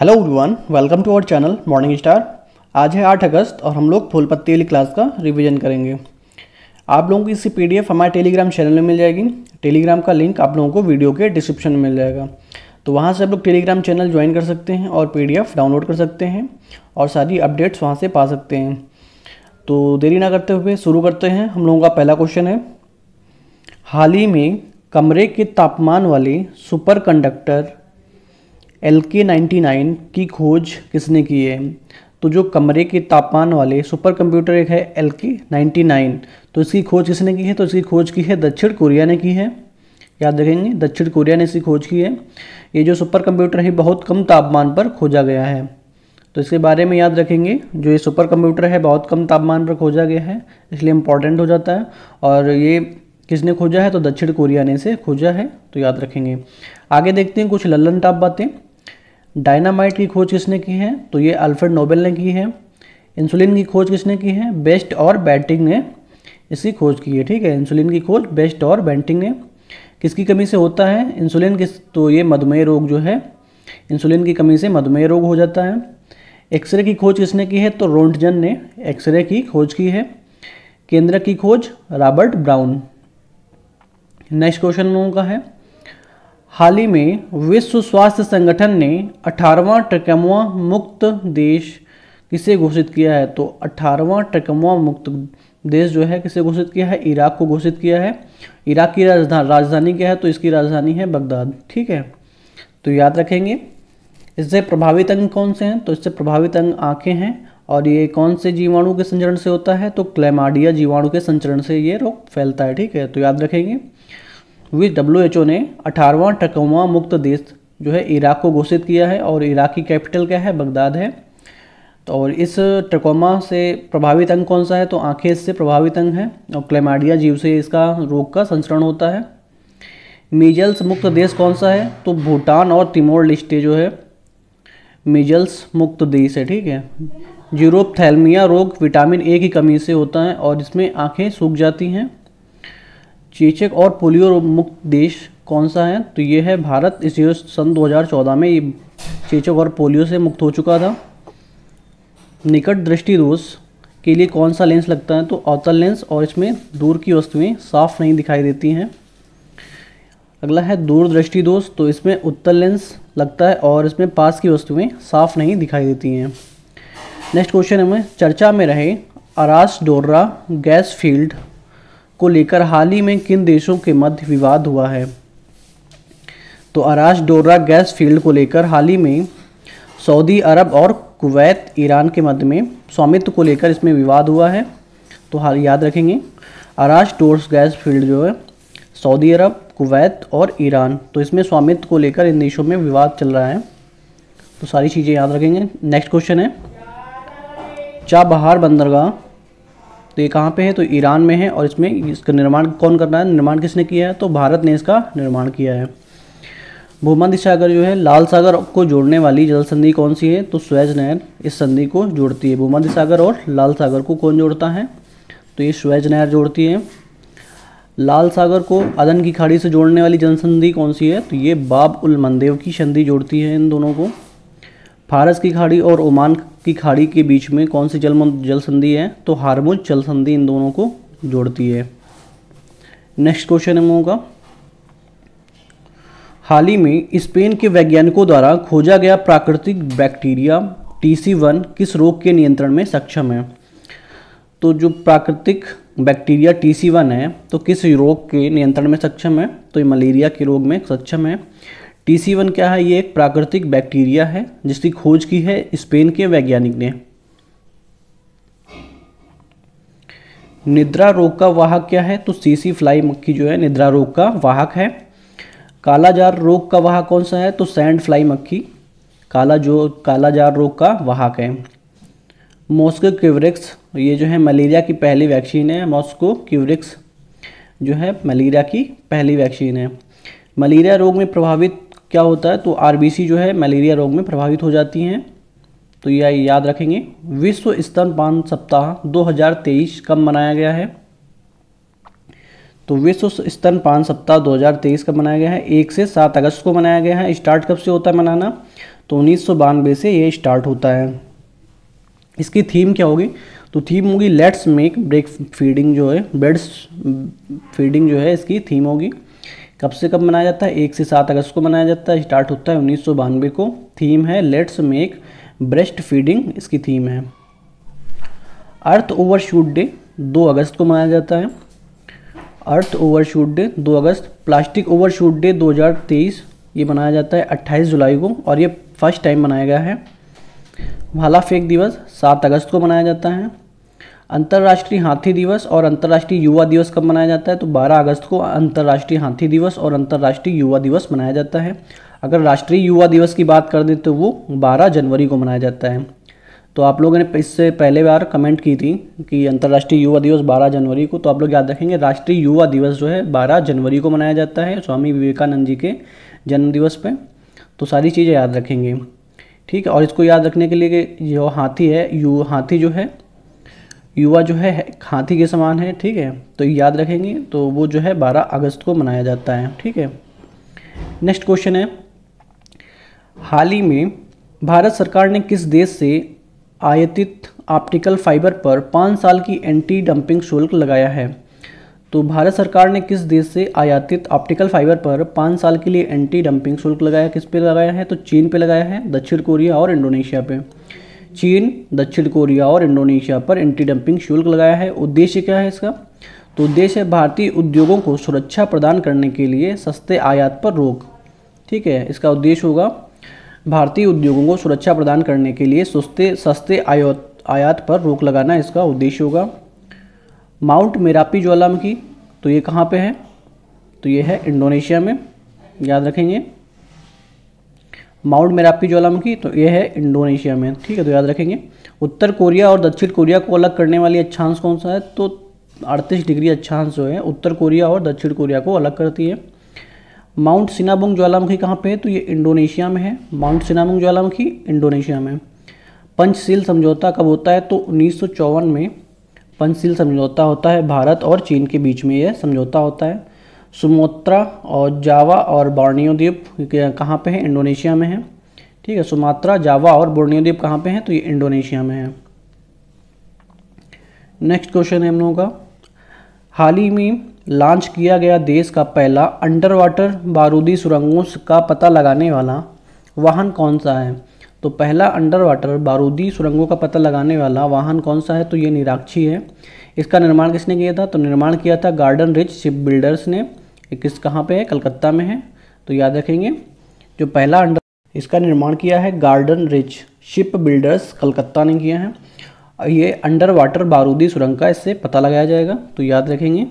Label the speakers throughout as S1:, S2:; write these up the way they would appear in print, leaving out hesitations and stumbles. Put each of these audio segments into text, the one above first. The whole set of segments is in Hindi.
S1: Hello everyone, welcome to our channel morning star. आज है 8 अगस्त और हम लोग फूल पत्ती वाली क्लास का रिवीजन करेंगे। आप लोगों की इसकी पीडीएफ हमारे टेलीग्राम चैनल में मिल जाएगी। टेलीग्राम का लिंक आप लोगों को वीडियो के डिस्क्रिप्शन में मिल जाएगा, तो वहाँ से आप लोग टेलीग्राम चैनल ज्वाइन कर सकते हैं और पीडीएफ डाउनलोड कर सकते हैं और सारी अपडेट्स वहाँ से पा सकते हैं। तो देरी ना करते हुए शुरू करते हैं। हम लोगों का पहला क्वेश्चन है, हाल ही में कमरे के तापमान वाले सुपर कंडक्टर LK99 की खोज किसने की है? तो जो कमरे के तापमान वाले सुपर कंप्यूटर एक है LK99, तो इसकी खोज किसने की है? तो इसकी खोज की है दक्षिण कोरिया ने की है। याद रखेंगे, दक्षिण कोरिया ने इसकी खोज की है। ये जो सुपर कंप्यूटर है बहुत कम तापमान पर खोजा गया है, तो इसके बारे में याद रखेंगे। जो ये सुपर कंप्यूटर है बहुत कम तापमान पर खोजा गया है, इसलिए इम्पॉर्टेंट हो जाता है। और ये किसने खोजा है? तो दक्षिण कोरिया ने इसे खोजा है, तो याद रखेंगे। आगे देखते हैं कुछ लल्लन टाप बातें। डायनामाइट की खोज किसने की है? तो ये अल्फ्रेड नोबेल ने की है। इंसुलिन की खोज किसने की है? बेस्ट और बैंटिंग ने इसकी खोज की है। ठीक है, इंसुलिन की खोज बेस्ट और बैंटिंग ने। किसकी कमी से होता है इंसुलिन? तो ये मधुमेह रोग जो है, इंसुलिन की कमी से मधुमेह रोग हो जाता है। एक्सरे की खोज किसने की है? तो रोंटगन ने एक्सरे की खोज की है। केंद्रक की खोज रॉबर्ट ब्राउन। नेक्स्ट क्वेश्चन हम लोगों का है, हाल ही में विश्व स्वास्थ्य संगठन ने 18वां ट्रैकोमा मुक्त देश किसे घोषित किया है? तो 18वां ट्रैकोमा मुक्त देश जो है किसे घोषित किया है? इराक को घोषित किया है। इराक की राजधानी क्या है? तो इसकी राजधानी है बगदाद। ठीक है, तो याद रखेंगे। इससे प्रभावित अंग कौन से हैं? तो इससे प्रभावित अंग आँखें हैं। और ये कौन से जीवाणु के संचरण से होता है? तो क्लैमाइडिया जीवाणु के संचरण से ये रोग फैलता है। ठीक है, तो याद रखेंगे। WHO ने 18वां ट्रैकोमा मुक्त देश जो है इराक को घोषित किया है और इराक की कैपिटल क्या है? बगदाद है। तो और इस ट्रैकोमा से प्रभावित अंग कौन सा है? तो आंखें इससे प्रभावित अंग है और क्लैमाइडिया जीव से इसका रोग का संचरण होता है। मीजल्स मुक्त देश कौन सा है? तो भूटान और तिमोर लेस्टे जो है मीजल्स मुक्त देश है। ठीक है, यूरोपथैल्मिया रोग विटामिन A की कमी से होता है और इसमें आँखें सूख जाती हैं। चेचक और पोलियो मुक्त देश कौन सा है? तो ये है भारत। इस सन 2014 में ये चेचक और पोलियो से मुक्त हो चुका था। निकट दृष्टि दोष के लिए कौन सा लेंस लगता है? तो अवतल लेंस, और इसमें दूर की वस्तुएं साफ नहीं दिखाई देती हैं। अगला है दूर दृष्टि दोष, तो इसमें उत्तल लेंस लगता है और इसमें पास की वस्तुएं साफ नहीं दिखाई देती हैं। नेक्स्ट क्वेश्चन हमें चर्चा में रहे अरास डोर्रा गैस फील्ड को लेकर हाल ही में किन देशों के मध्य विवाद हुआ है? तो अरास डोर्रा गैस फील्ड को लेकर हाल ही में सऊदी अरब और कुवैत ईरान के मध्य में स्वामित्व को लेकर इसमें विवाद हुआ है। तो हाल याद रखेंगे, अरास डोर्स गैस फील्ड जो है सऊदी अरब, कुवैत और ईरान, तो इसमें स्वामित्व को लेकर इन देशों में विवाद चल रहा है। तो सारी चीज़ें याद रखेंगे। नेक्स्ट क्वेश्चन है, चाबहार बंदरगाह तो ये कहाँ पे है? तो ईरान में है और इसमें इसका निर्माण कौन कर रहा है? निर्माण किसने किया है? तो भारत ने इसका निर्माण किया है। भूमध्य सागर जो है लाल सागर को जोड़ने वाली जल संधि कौन सी है? तो स्वेज नहर इस संधि को जोड़ती है। भूमध्य सागर और लाल सागर को कौन जोड़ता है? तो ये स्वेज नहर जोड़ती है। लाल सागर को अदन की खाड़ी से जोड़ने वाली जल संधि कौन सी है? तो ये बाब उल मंदेव की संधि जोड़ती है इन दोनों को। फारस की खाड़ी और ओमान की खाड़ी के बीच में कौन सी जल संधि है? तो हार्मुज जल संधि इन दोनों को जोड़ती है। नेक्स्ट क्वेश्चन है हम लोगों का, हाल ही में स्पेन के वैज्ञानिकों द्वारा खोजा गया प्राकृतिक बैक्टीरिया TC1 किस रोग के नियंत्रण में सक्षम है? तो जो प्राकृतिक बैक्टीरिया TC1 है तो किस रोग के नियंत्रण में सक्षम है? तो ये मलेरिया के रोग में सक्षम है। TC1 क्या है? ये एक प्राकृतिक बैक्टीरिया है जिसकी खोज की है स्पेन के वैज्ञानिक ने। निद्रा रोग का वाहक क्या है? तो CC फ्लाई मक्खी जो है निद्रा रोग का वाहक है। कालाजार रोग का वाहक कौन सा है? तो सैंड फ्लाई मक्खी कालाजार रोग का वाहक है। मॉस्को क्यूरेक्स ये जो है मलेरिया की पहली वैक्सीन है। मॉस्को क्यूरेक्स जो है मलेरिया की पहली वैक्सीन है। मलेरिया रोग में प्रभावित क्या होता है? तो RBC जो है मलेरिया रोग में प्रभावित हो जाती हैं। तो यह याद रखेंगे। विश्व स्तनपान सप्ताह 2023 कब मनाया गया है? तो विश्व स्तनपान सप्ताह 2023 कब मनाया गया है? 1 से 7 अगस्त को मनाया गया है। स्टार्ट कब से होता है मनाना? तो 1992 से ये स्टार्ट होता है। इसकी थीम क्या होगी? तो थीम होगी लेट्स मेक ब्रेक फीडिंग, जो है ब्रेस्ट फीडिंग जो है इसकी थीम होगी। कब से कब मनाया जाता है? 1 से 7 अगस्त को मनाया जाता है। स्टार्ट होता है 1992 को। थीम है लेट्स मेक ब्रेस्ट फीडिंग, इसकी थीम है। अर्थ ओवरशूट डे 2 अगस्त को मनाया जाता है। अर्थ ओवरशूट डे 2 अगस्त। प्लास्टिक ओवरशूट डे 2023 ये मनाया जाता है 28 जुलाई को, और ये फर्स्ट टाइम मनाया गया है। भाला फेंक दिवस 7 अगस्त को मनाया जाता है। अंतर्राष्ट्रीय हाथी दिवस और अंतर्राष्ट्रीय युवा दिवस कब मनाया जाता है? तो 12 अगस्त को अंतर्राष्ट्रीय हाथी दिवस और अंतर्राष्ट्रीय युवा दिवस मनाया जाता है। अगर राष्ट्रीय युवा दिवस की बात कर दें तो वो 12 जनवरी को मनाया जाता है। तो आप लोगों ने इससे पहले बार कमेंट की थी कि अंतर्राष्ट्रीय युवा दिवस 12 जनवरी को, तो आप लोग याद रखेंगे राष्ट्रीय युवा दिवस जो है 12 जनवरी को मनाया जाता है, स्वामी विवेकानंद जी के जन्म दिवस पे। तो सारी चीज़ें याद रखेंगे, ठीक है। और इसको याद रखने के लिए कि जो हाथी है, हाथी जो है युवा जो है हाथी के समान है, ठीक है। तो याद रखेंगे, तो वो जो है 12 अगस्त को मनाया जाता है, ठीक है। नेक्स्ट क्वेश्चन है, हाल ही में भारत सरकार ने किस देश से आयातित ऑप्टिकल फाइबर पर 5 साल की एंटी डंपिंग शुल्क लगाया है? तो भारत सरकार ने किस देश से आयातित ऑप्टिकल फाइबर पर 5 साल के लिए एंटी डंपिंग शुल्क लगाया? किस पे लगाया है? तो चीन पे लगाया है, दक्षिण कोरिया और इंडोनेशिया पे। चीन, दक्षिण कोरिया और इंडोनेशिया पर एंटी डंपिंग शुल्क लगाया है। उद्देश्य क्या है इसका? तो उद्देश्य है भारतीय उद्योगों को सुरक्षा प्रदान करने के लिए सस्ते आयात पर रोक, ठीक है। इसका उद्देश्य होगा भारतीय उद्योगों को सुरक्षा प्रदान करने के लिए सस्ते आयात पर रोक लगाना, इसका उद्देश्य होगा। माउंट मेरापी ज्वालामुखी, तो ये कहाँ पे है? तो ये है इंडोनेशिया में, याद रखेंगे। माउंट मेरापी ज्वालामुखी, तो ये है इंडोनेशिया में, ठीक है। तो याद रखेंगे। उत्तर कोरिया और दक्षिण कोरिया को अलग करने वाली अक्षांश कौन सा है? तो 38 डिग्री अक्षांश जो है उत्तर कोरिया और दक्षिण कोरिया को अलग करती है। माउंट सिनाबुंग ज्वालामुखी कहाँ पे है? तो ये इंडोनेशिया में है। माउंट सिनाबुंग ज्वालामुखी इंडोनेशिया में। पंचशील समझौता कब होता है? तो 1954 में पंचशील समझौता होता है, भारत और चीन के बीच में यह समझौता होता है। सुमात्रा और जावा और बोर्नियो द्वीप कहाँ पे है? इंडोनेशिया में है, ठीक है। सुमात्रा, जावा और बोर्नियो द्वीप कहाँ पे हैं? तो ये इंडोनेशिया में है। नेक्स्ट क्वेश्चन है हम लोगों का, हाल ही में लॉन्च किया गया देश का पहला अंडर वाटर बारूदी सुरंगों का पता लगाने वाला वाहन कौन सा है? तो पहला अंडर वाटर बारूदी सुरंगों का पता लगाने वाला वाहन कौन सा है? तो ये निराक्षी है। इसका निर्माण किसने किया था? तो निर्माण किया था गार्डन रिच शिप बिल्डर्स ने। कहाँ पे है? कलकत्ता में है। तो याद रखेंगे, जो पहला इसका निर्माण किया है garden rich ship builders, Calcutta ने किया है। ये अंडर वाटर बारूदी सुरंग का इससे पता लगाया जाएगा, तो याद रखेंगे।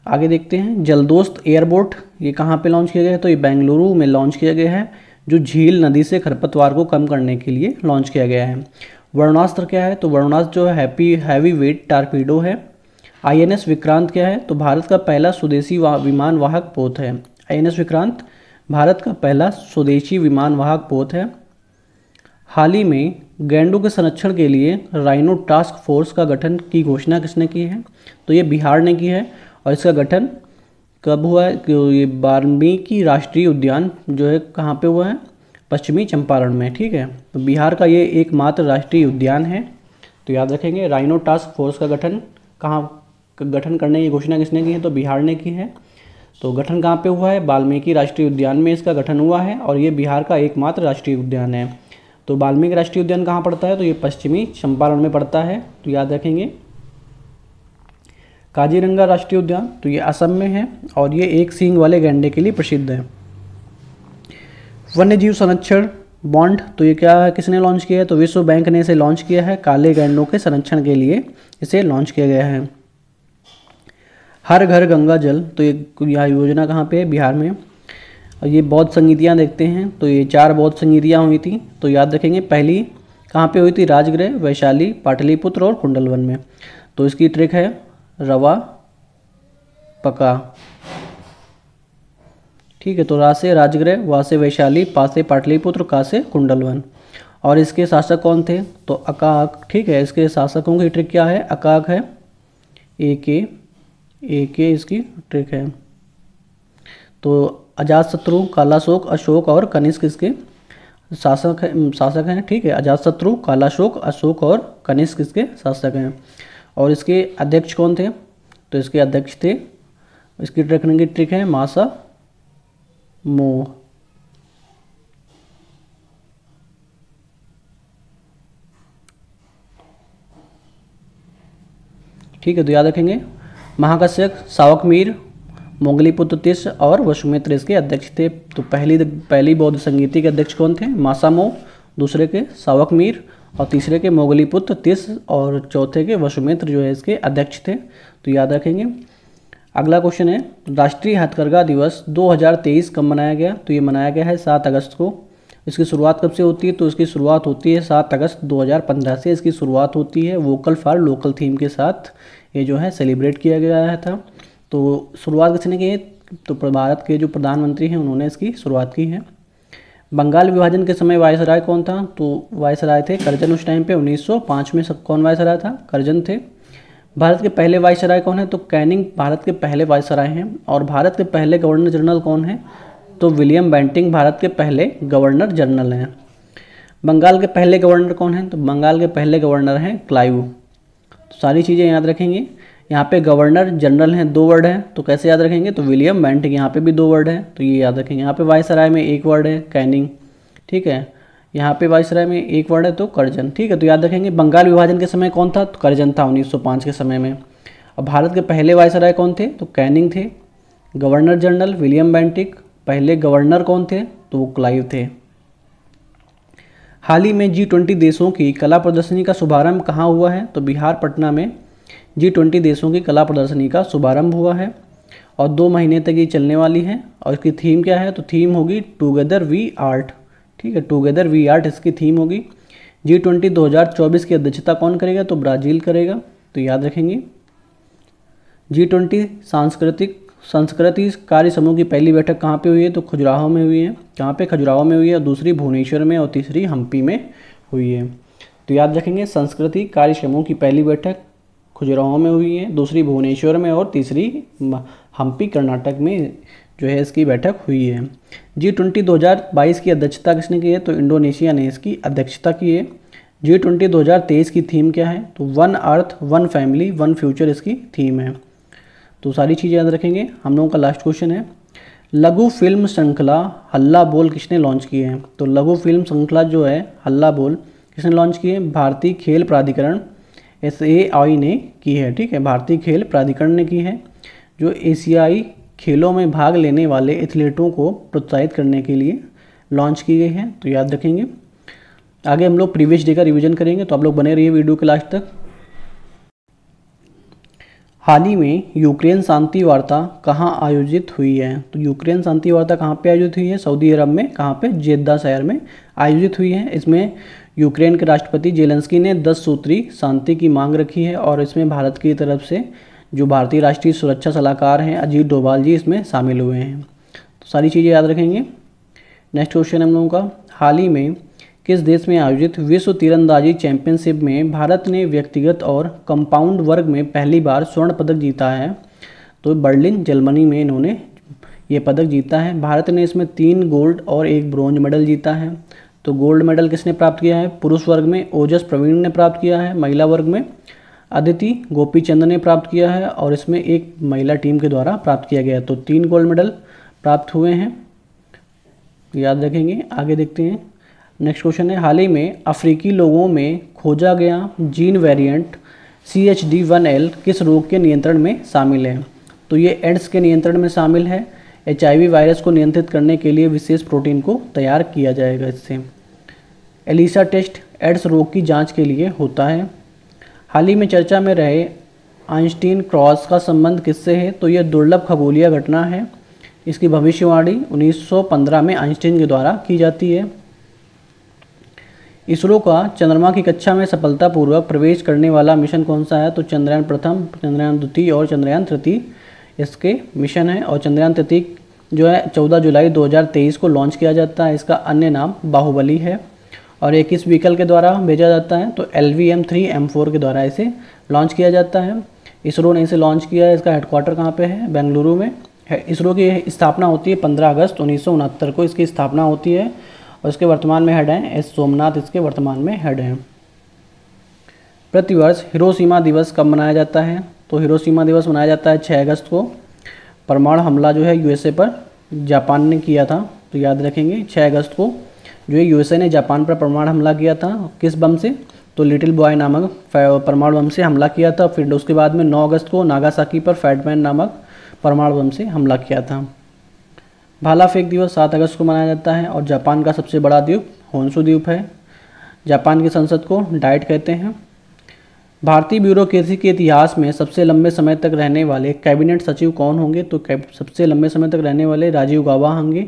S1: आगे देखते हैं, जलदोस्त एयरबोट ये कहाँ पे लॉन्च किया गया है? तो ये बेंगलुरु में लॉन्च किया गया है, जो झील नदी से खरपतवार को कम करने के लिए लॉन्च किया गया है। वरुणास्त्र क्या है? तो वरुणास्त्र जो है हैवी वेट टारपीडो है। INS विक्रांत क्या है? तो भारत का पहला स्वदेशी विमान वाहक पोत है। INS विक्रांत भारत का पहला स्वदेशी विमान वाहक पोत है। हाल ही में गैंडों के संरक्षण के लिए राइनो टास्क फोर्स का गठन की घोषणा किसने की है? तो ये बिहार ने की है। और इसका गठन कब हुआ है? ये वाल्मीकि राष्ट्रीय उद्यान जो है कहाँ पे हुआ है? पश्चिमी चंपारण में, ठीक है। तो बिहार का ये एकमात्र राष्ट्रीय उद्यान है, तो याद रखेंगे। राइनो टास्क फोर्स का गठन करने की घोषणा किसने की है? तो बिहार ने की है। तो गठन कहाँ पे हुआ है? वाल्मीकि राष्ट्रीय उद्यान में इसका गठन हुआ है, और ये बिहार का एकमात्र राष्ट्रीय उद्यान है। तो वाल्मीकि राष्ट्रीय उद्यान कहाँ पड़ता है? तो ये पश्चिमी चंपारण में पड़ता है, तो याद रखेंगे। काजीरंगा राष्ट्रीय उद्यान, तो ये असम में है, और ये एक सींग वाले गैंडे के लिए प्रसिद्ध है। वन्य जीव संरक्षण बॉन्ड, तो ये क्या है, किसने लॉन्च किया है? तो विश्व बैंक ने इसे लॉन्च किया है। काले गैंडों के संरक्षण के लिए इसे लॉन्च किया गया है। हर घर गंगा जल, तो ये यह योजना कहाँ पे है? बिहार में। और ये बौद्ध संगीतियाँ देखते हैं, तो ये 4 बौद्ध संगीतियाँ हुई थी, तो याद रखेंगे। पहली कहाँ पे हुई थी? राजगृह, वैशाली, पाटलिपुत्र और कुंडलवन में। तो इसकी ट्रिक है रवा पका, ठीक है। तो रा से राजगृह, वा से वैशाली, पा से पाटलिपुत्र, का से कुंडलवन। और इसके शासक कौन थे? तो अकाक, ठीक है। इसके शासकों की ट्रिक क्या है? अकाक है, AK एक ये इसकी ट्रिक है। तो अजातशत्रु, कालाशोक, अशोक और कनिष्क इसके शासक हैं। ठीक है, अजातशत्रु, कालाशोक, अशोक और कनिष्क इसके शासक हैं। और इसके अध्यक्ष कौन थे? तो इसके अध्यक्ष थे, इसकी रखने की ट्रिक है मासा मोह। ठीक है, तो याद रखेंगे महाकश्यप, सावकमीर, मोंगलीपुत्र तिस्स और वसुमित्र इसके अध्यक्ष थे। तो पहली बौद्ध संगीति के अध्यक्ष कौन थे? मासामो, दूसरे के सावकमीर और तीसरे के मोंगलीपुत्र तिस्स और चौथे के वसुमित्र जो है इसके अध्यक्ष थे। तो याद रखेंगे। अगला क्वेश्चन है राष्ट्रीय हथकरघा दिवस 2023 कब मनाया गया? तो ये मनाया गया है 7 अगस्त को। इसकी शुरुआत कब से होती है? तो इसकी शुरुआत होती है 7 अगस्त 2015 से। इसकी शुरुआत होती है वोकल फॉर लोकल थीम के साथ, ये जो है सेलिब्रेट किया गया था। तो शुरुआत किसने की है? तो भारत के जो प्रधानमंत्री हैं उन्होंने इसकी शुरुआत की है। बंगाल विभाजन के समय वायसराय कौन था? तो वायसराय थे करजन उस टाइम पे। 1905 में कौन वायसराय था? करजन थे। भारत के पहले वायसराय कौन है? तो कैनिंग भारत के पहले वायसराय हैं। और भारत के पहले गवर्नर जनरल कौन है? तो विलियम बेंटिंग भारत के पहले गवर्नर जनरल हैं। बंगाल के पहले गवर्नर कौन हैं? तो बंगाल के पहले गवर्नर हैं क्लाइव। तो सारी चीज़ें याद रखेंगे। यहाँ पे गवर्नर जनरल हैं, 2 वर्ड हैं, तो कैसे याद रखेंगे? तो विलियम बेंटिंग, यहाँ पे भी 2 वर्ड हैं, तो ये याद रखेंगे। यहाँ पे वायसराय में 1 वर्ड है कैनिंग। ठीक है, यहाँ पे वायसराय में 1 वर्ड है तो करजन। ठीक है, तो याद रखेंगे। बंगाल विभाजन के समय कौन था? तो करजन था 1905 के समय में। और भारत के पहले वायसराय कौन थे? तो कैनिंग थे। Governor general William Bentinck. पहले गवर्नर कौन थे? तो वो क्लाइव थे। हाल ही में G20 देशों की कला प्रदर्शनी का शुभारंभ कहाँ हुआ है? तो बिहार पटना में G20 देशों की कला प्रदर्शनी का शुभारंभ हुआ है और 2 महीने तक ये चलने वाली है। और इसकी थीम क्या है? तो थीम होगी टुगेदर वी आर्ट। ठीक है, टुगेदर वी आर्ट इसकी थीम होगी। G20 2024 की अध्यक्षता कौन करेगा? तो ब्राज़ील करेगा। तो याद रखेंगे। G20 संस्कृति कार्य समूह की पहली बैठक कहाँ पे हुई है? तो खजुराहो में हुई है। कहाँ पे? खजुराहो में हुई है। दूसरी भुवनेश्वर में और तीसरी हम्पी में हुई है। तो याद रखेंगे संस्कृति कार्य समूह की पहली बैठक खजुराहो में हुई है, दूसरी भुवनेश्वर में और तीसरी हम्पी कर्नाटक में जो है इसकी बैठक हुई है। G20 2022 की अध्यक्षता किसने की है? तो इंडोनेशिया ने इसकी अध्यक्षता की है। G20 2023 की थीम क्या है? तो 1 अर्थ 1 फैमिली 1 फ्यूचर इसकी थीम है। तो सारी चीज़ें याद रखेंगे। हम लोगों का लास्ट क्वेश्चन है लघु फिल्म श्रृंखला हल्ला बोल किसने लॉन्च की है? तो लघु फिल्म श्रृंखला जो है हल्ला बोल किसने लॉन्च की है? भारतीय खेल प्राधिकरण SAI ने की है। ठीक है, भारतीय खेल प्राधिकरण ने की है, जो एशियाई खेलों में भाग लेने वाले एथलीटों को प्रोत्साहित करने के लिए लॉन्च की गई है। तो याद रखेंगे। आगे हम लोग प्रीवियस डे का रिवीजन करेंगे, तो आप लोग बने रहिए वीडियो के लास्ट तक। हाल ही में यूक्रेन शांति वार्ता कहाँ आयोजित हुई है? तो यूक्रेन शांति वार्ता कहाँ पे आयोजित हुई है? सऊदी अरब में। कहाँ पे? जेद्दा शहर में आयोजित हुई है। इसमें यूक्रेन के राष्ट्रपति जेलेंस्की ने 10 सूत्री शांति की मांग रखी है और इसमें भारत की तरफ से जो भारतीय राष्ट्रीय सुरक्षा सलाहकार हैं अजीत डोभाल जी इसमें शामिल हुए हैं। तो सारी चीज़ें याद रखेंगे। नेक्स्ट क्वेश्चन हम लोगों का हाल ही में किस देश में आयोजित विश्व तीरंदाजी चैंपियनशिप में भारत ने व्यक्तिगत और कंपाउंड वर्ग में पहली बार स्वर्ण पदक जीता है? तो बर्लिन जर्मनी में इन्होंने ये पदक जीता है। भारत ने इसमें 3 गोल्ड और 1 ब्रॉन्ज मेडल जीता है। तो गोल्ड मेडल किसने प्राप्त किया है? पुरुष वर्ग में ओजस प्रवीण ने प्राप्त किया है। महिला वर्ग में अदिति गोपीचंद ने प्राप्त किया है और इसमें एक महिला टीम के द्वारा प्राप्त किया गया। तो 3 गोल्ड मेडल प्राप्त हुए हैं, याद रखेंगे। आगे देखते हैं। नेक्स्ट क्वेश्चन है हाल ही में अफ्रीकी लोगों में खोजा गया जीन वेरिएंट CHD1L किस रोग के नियंत्रण में शामिल है? तो ये एड्स के नियंत्रण में शामिल है। HIV वायरस को नियंत्रित करने के लिए विशेष प्रोटीन को तैयार किया जाएगा इससे। एलिसा टेस्ट एड्स रोग की जांच के लिए होता है। हाल ही में चर्चा में रहे आइंस्टीन क्रॉस का संबंध किससे है? तो यह दुर्लभ खगोलीय घटना है। इसकी भविष्यवाणी 1915 में आइंस्टीन के द्वारा की जाती है। इसरो का चंद्रमा की कक्षा में सफलतापूर्वक प्रवेश करने वाला मिशन कौन सा है? तो चंद्रयान प्रथम, चंद्रयान द्वितीय और चंद्रयान तृतीय इसके मिशन है। और चंद्रयान तृतीय जो है 14 जुलाई 2023 को लॉन्च किया जाता है। इसका अन्य नाम बाहुबली है। और ये किस व्हीकल के द्वारा भेजा जाता है? तो LVM-3M4 के द्वारा इसे लॉन्च किया जाता है। इसरो ने इसे लॉन्च किया है। इसका हेडक्वार्टर कहाँ पे है? बेंगलुरु में है। इसरो की स्थापना होती है 15 अगस्त 1969 को इसकी स्थापना होती है और इसके वर्तमान में हेड हैं एस सोमनाथ, इसके वर्तमान में हेड हैं। प्रतिवर्ष हिरोशिमा दिवस कब मनाया जाता है? तो हिरोशिमा दिवस मनाया जाता है 6 अगस्त को। परमाणु हमला जो है यूएसए पर जापान ने किया था, तो याद रखेंगे 6 अगस्त को जो है यूएसए ने जापान पर परमाणु हमला किया था। किस बम से? तो लिटिल बॉय नामक परमाणु बम से हमला किया था। फिर उसके बाद में 9 अगस्त को नागासाकी पर फैटमैन नामक परमाणु बम से हमला किया था। भाला फेंक दिवस 7 अगस्त को मनाया जाता है और जापान का सबसे बड़ा द्वीप होन्शु द्वीप है। जापान की संसद को डाइट कहते हैं। भारतीय ब्यूरोक्रेसी के इतिहास में सबसे लंबे समय तक रहने वाले कैबिनेट सचिव कौन होंगे? तो सबसे लंबे समय तक रहने वाले राजीव गौबा होंगे।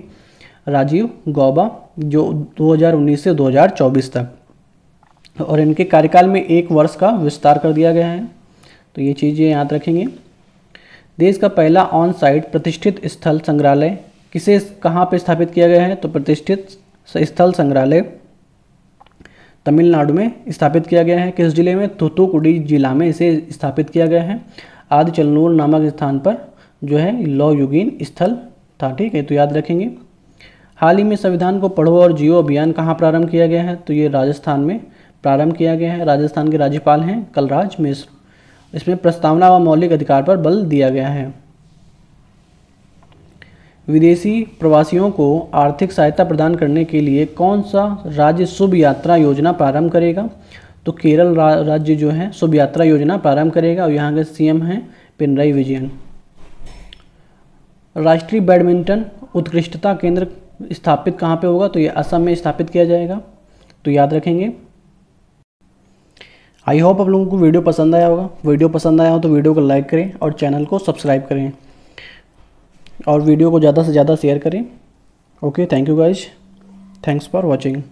S1: राजीव गौबा, जो 2019 से 2024 तक, और इनके कार्यकाल में 1 वर्ष का विस्तार कर दिया गया है। तो ये चीज़ें याद रखेंगे। देश का पहला ऑन साइट प्रतिष्ठित स्थल संग्रहालय किसे कहाँ पे स्थापित किया गया है? तो प्रतिष्ठित स्थल संग्रहालय तमिलनाडु में स्थापित किया गया है। किस जिले में? थूथुकुडी जिला में इसे स्थापित किया गया है। आदिचलनूर नामक स्थान पर जो है लौह युगीन स्थल था, ठीक है, तो याद रखेंगे। हाल ही में संविधान को पढ़ो और जियो अभियान कहाँ प्रारंभ किया गया है? तो ये राजस्थान में प्रारंभ किया गया है। राजस्थान के राज्यपाल हैं कलराज मिश्र। इसमें प्रस्तावना व मौलिक अधिकार पर बल दिया गया है। विदेशी प्रवासियों को आर्थिक सहायता प्रदान करने के लिए कौन सा राज्य शुभ यात्रा योजना प्रारंभ करेगा? तो केरल राज्य जो है शुभ यात्रा योजना प्रारंभ करेगा और यहाँ के सीएम हैं पिनराई विजयन। राष्ट्रीय बैडमिंटन उत्कृष्टता केंद्र स्थापित कहाँ पे होगा? तो ये असम में स्थापित किया जाएगा, तो याद रखेंगे। आई होप आप लोगों को वीडियो पसंद आया होगा। वीडियो पसंद आया हो तो वीडियो को लाइक करें और चैनल को सब्सक्राइब करें और वीडियो को ज़्यादा से ज़्यादा शेयर करें। Okay, thank you guys, thanks for watching.